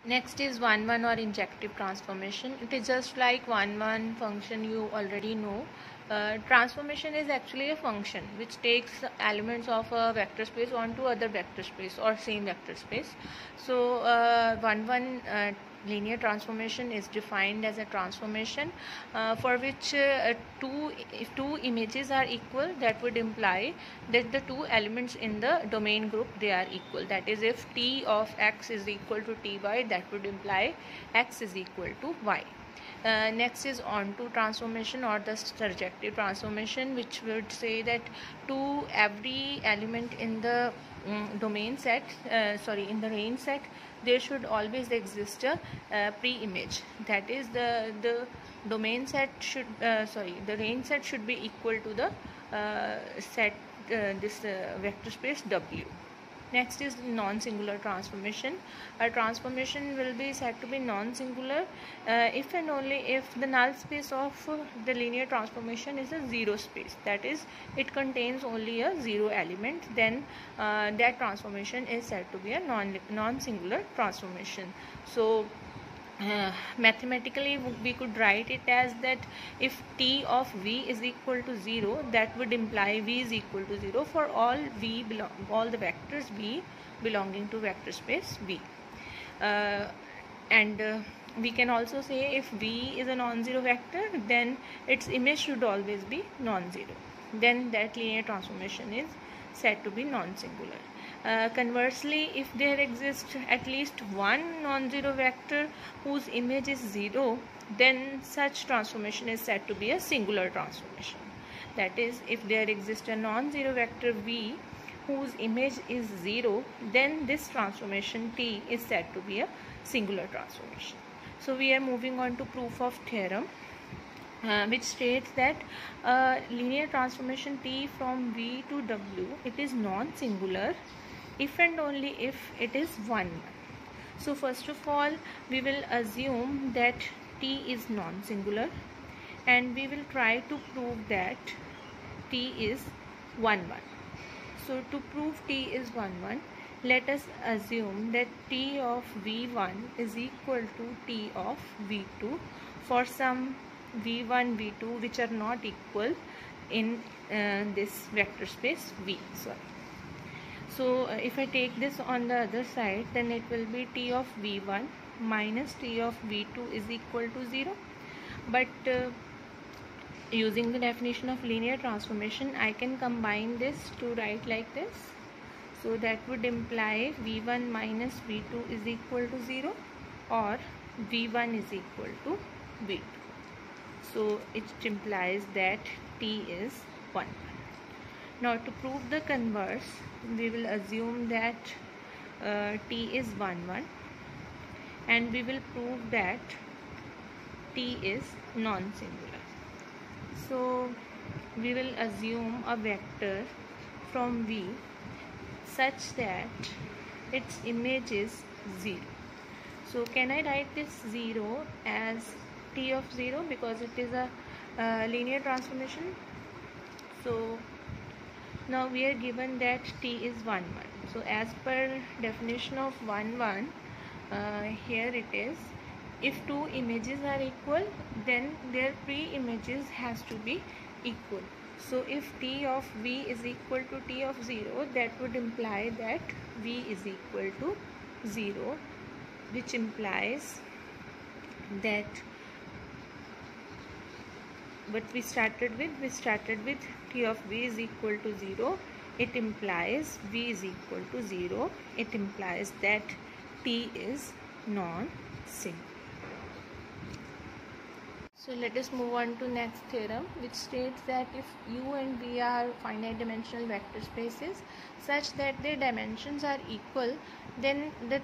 Next is 1-1 or injective transformation. It is just like 1-1 function you already know. Transformation is actually a function which takes elements of a vector space onto other vector space or same vector space. So 1-1 linear transformation is defined as a transformation for which if two images are equal, that would imply that the two elements in the domain group, they are equal. That is, if t of x is equal to ty, that would imply x is equal to y. Next is onto transformation or the surjective transformation, which would say that to every element in the domain set, in the range set, there should always exist a pre-image. That is, the domain set should the range set should be equal to the set this vector space W. Next is non-singular transformation. A transformation will be said to be non-singular if and only if the null space of the linear transformation is a zero space. That is, it contains only a zero element. Then that transformation is said to be a non-singular transformation. So mathematically we could write it as that if t of v is equal to 0, that would imply v is equal to 0 for all the vectors v belonging to vector space v. We can also say if v is a non-zero vector, then its image should always be non-zero. Then that linear transformation is said to be non-singular. Conversely, if there exists at least one non-zero vector whose image is 0, then such transformation is said to be a singular transformation. That is, if there exists a non-zero vector v whose image is 0, then this transformation t is said to be a singular transformation. So we are moving on to proof of theorem, which states that linear transformation t from v to w, it is non-singular if and only if it is 1. So first of all, we will assume that t is non-singular, and we will try to prove that t is 1, 1. So to prove t is 1, 1, let us assume that t of v1 is equal to t of v2 for some v1, v2 which are not equal in this vector space v. So if I take this on the other side, then it will be t of v1 minus t of v2 is equal to 0. But using the definition of linear transformation, I can combine this to write like this. So that would imply v1 minus v2 is equal to 0, or v1 is equal to v2. So it implies that t is 1. Now to prove the converse, we will assume that t is 1, 1, and we will prove that t is non-singular. So we will assume a vector from v such that its image is 0. So can I write this 0 as t of 0 because it is a linear transformation? So now we are given that t is 1, 1. So as per definition of 1, 1, here it is, if two images are equal, then their pre-images has to be equal. So if t of v is equal to t of 0, that would imply that v is equal to 0, which implies that what we started with t of v is equal to 0. It implies v is equal to 0. It implies that t is non-singular. So let us move on to next theorem, which states that if u and v are finite dimensional vector spaces such that their dimensions are equal, then the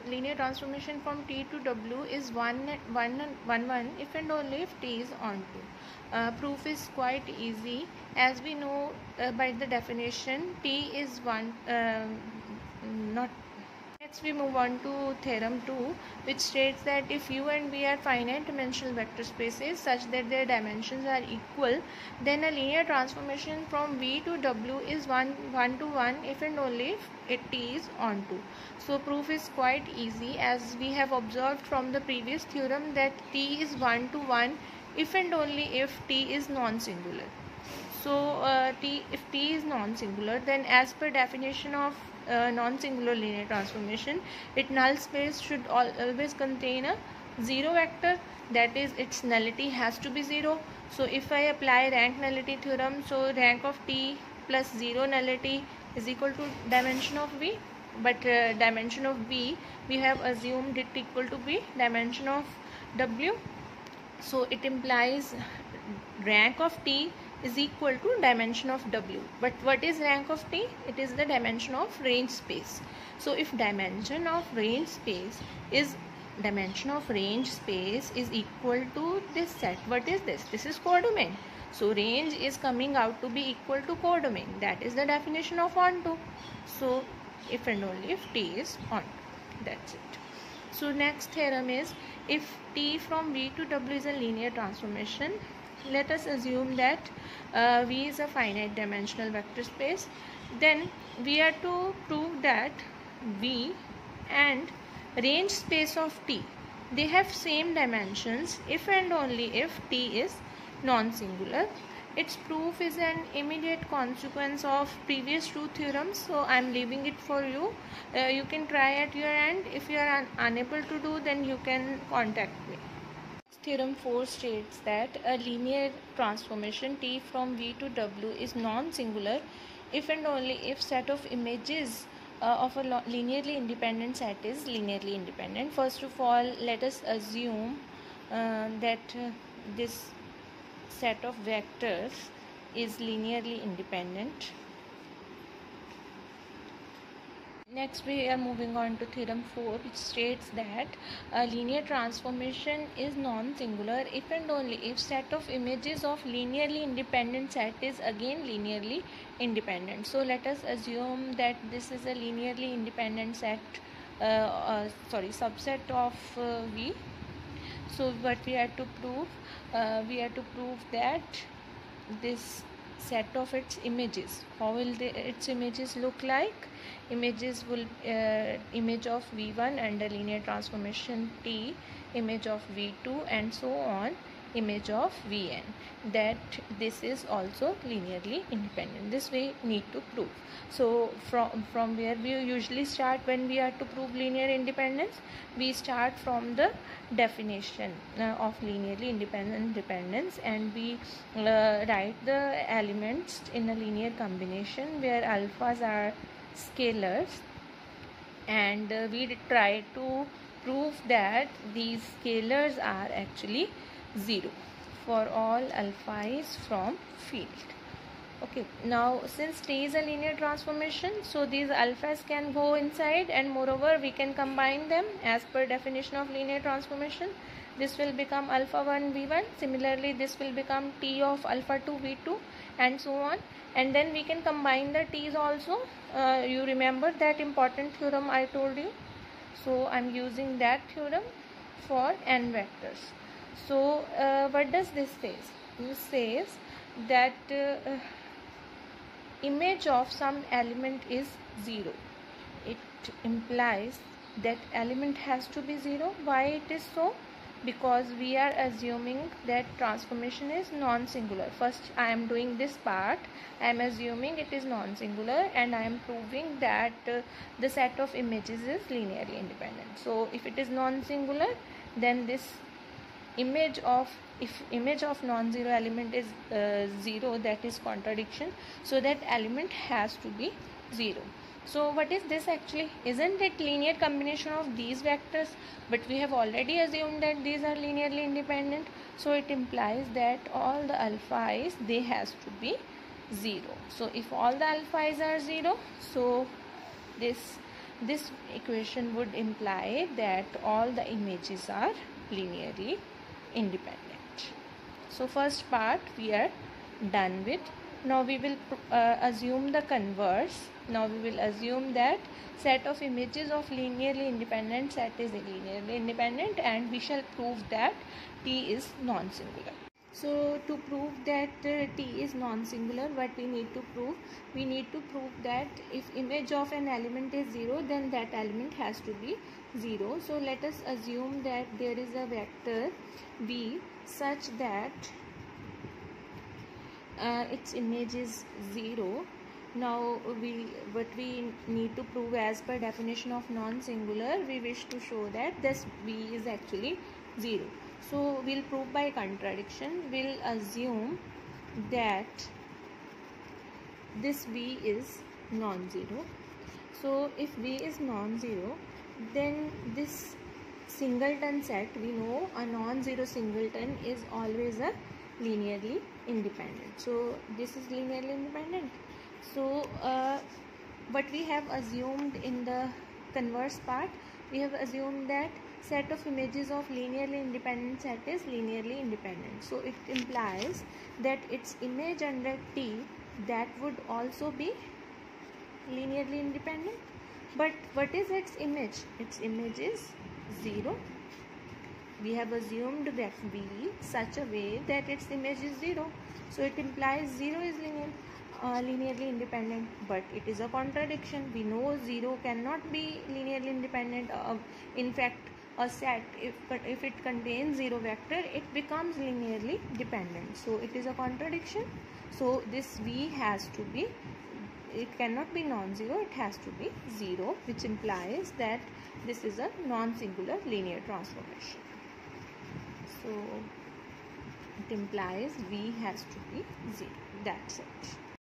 linear transformation from t to w is 1, 1, 1, 1 if and only if t is onto. Proof is quite easy, as we know by the definition t is 1, not. We move on to theorem 2, which states that if U and V are finite dimensional vector spaces such that their dimensions are equal, then a linear transformation from V to W is 1 to 1 if and only if T is onto. So proof is quite easy, as we have observed from the previous theorem that T is 1 to 1 if and only if T is non-singular. So if T is non-singular, then as per definition of non-singular linear transformation, its null space should always contain a zero vector, that is its nullity has to be 0. So if I apply rank nullity theorem, so rank of T plus 0 nullity is equal to dimension of V, but dimension of V we have assumed it equal to be dimension of W. So it implies rank of T is equal to dimension of W. But what is rank of T? It is the dimension of range space. So if dimension of range space is equal to this set, what is this? This is codomain. So range is coming out to be equal to codomain. That is the definition of onto. So if and only if T is onto. That's it. So next theorem is, if T from V to W is a linear transformation, let us assume that V is a finite dimensional vector space, then we are to prove that V and range space of T, they have same dimensions if and only if T is non-singular. Its proof is an immediate consequence of previous two theorems, so I am leaving it for you. You can try at your end. If you are unable to do, then you can contact me. Theorem 4 states that a linear transformation T from V to W is non-singular if and only if set of images of a linearly independent set is linearly independent. First of all, let us assume that this set of vectors is linearly independent. Next, we are moving on to theorem 4, which states that a linear transformation is non-singular if and only if set of images of linearly independent set is again linearly independent. So let us assume that this is a linearly independent set, subset of V. So what we have to prove? We have to prove that this set of its images, how will its images look like? Images will image of V1 under linear transformation T, image of V2, and so on, image of Vn, that this is also linearly independent. This we need to prove. So from where we usually start when we are to prove linear independence, we start from the definition of linearly independent dependence, and we write the elements in a linear combination where alphas are scalars, and we try to prove that these scalars are actually 0 for all alphas from field. Okay, now since T is a linear transformation, so these alphas can go inside, and moreover we can combine them as per definition of linear transformation. This will become alpha 1 V1, similarly this will become T of alpha 2 V2, and so on, and then we can combine the T's also. You remember that important theorem I told you, so I am using that theorem for n vectors. So what does this say? This says that image of some element is 0. It implies that element has to be 0. Why it is so? Because we are assuming that transformation is non-singular. First I am doing this part, I am assuming it is non-singular, and I am proving that the set of images is linearly independent. So if it is non-singular, then this image of non-zero element is 0, that is contradiction, so that element has to be 0. So what is this actually? Isn't it linear combination of these vectors? But we have already assumed that these are linearly independent, so it implies that all the alphas, they has to be 0. So if all the alphas are 0, so this equation would imply that all the images are linearly independent. So first part we are done with. Now we will assume the converse. Now we will assume that set of images of linearly independent set is linearly independent, and we shall prove that T is non-singular. So to prove that T is non-singular, what we need to prove? We need to prove that if image of an element is 0, then that element has to be 0. So let us assume that there is a vector V such that its image is 0. Now what we need to prove as per definition of non-singular, we wish to show that this V is actually 0. So we'll prove by contradiction. We'll assume that this V is non-zero. So if V is non-zero, then this singleton set, we know a non-zero singleton is always a linearly independent. So this is linearly independent. So what we have assumed in the converse part, we have assumed that set of images of linearly independent set is linearly independent. So it implies that its image under T, that would also be linearly independent. But what is its image? Its image is 0. We have assumed that V such a way that its image is 0. So it implies 0 is linearly independent, but it is a contradiction. We know 0 cannot be linearly independent. In fact, a set, if it contains 0 vector, it becomes linearly dependent. So it is a contradiction. So this V has to be, it cannot be non-zero, it has to be 0, which implies that this is a non-singular linear transformation. So it implies V has to be 0. That's it.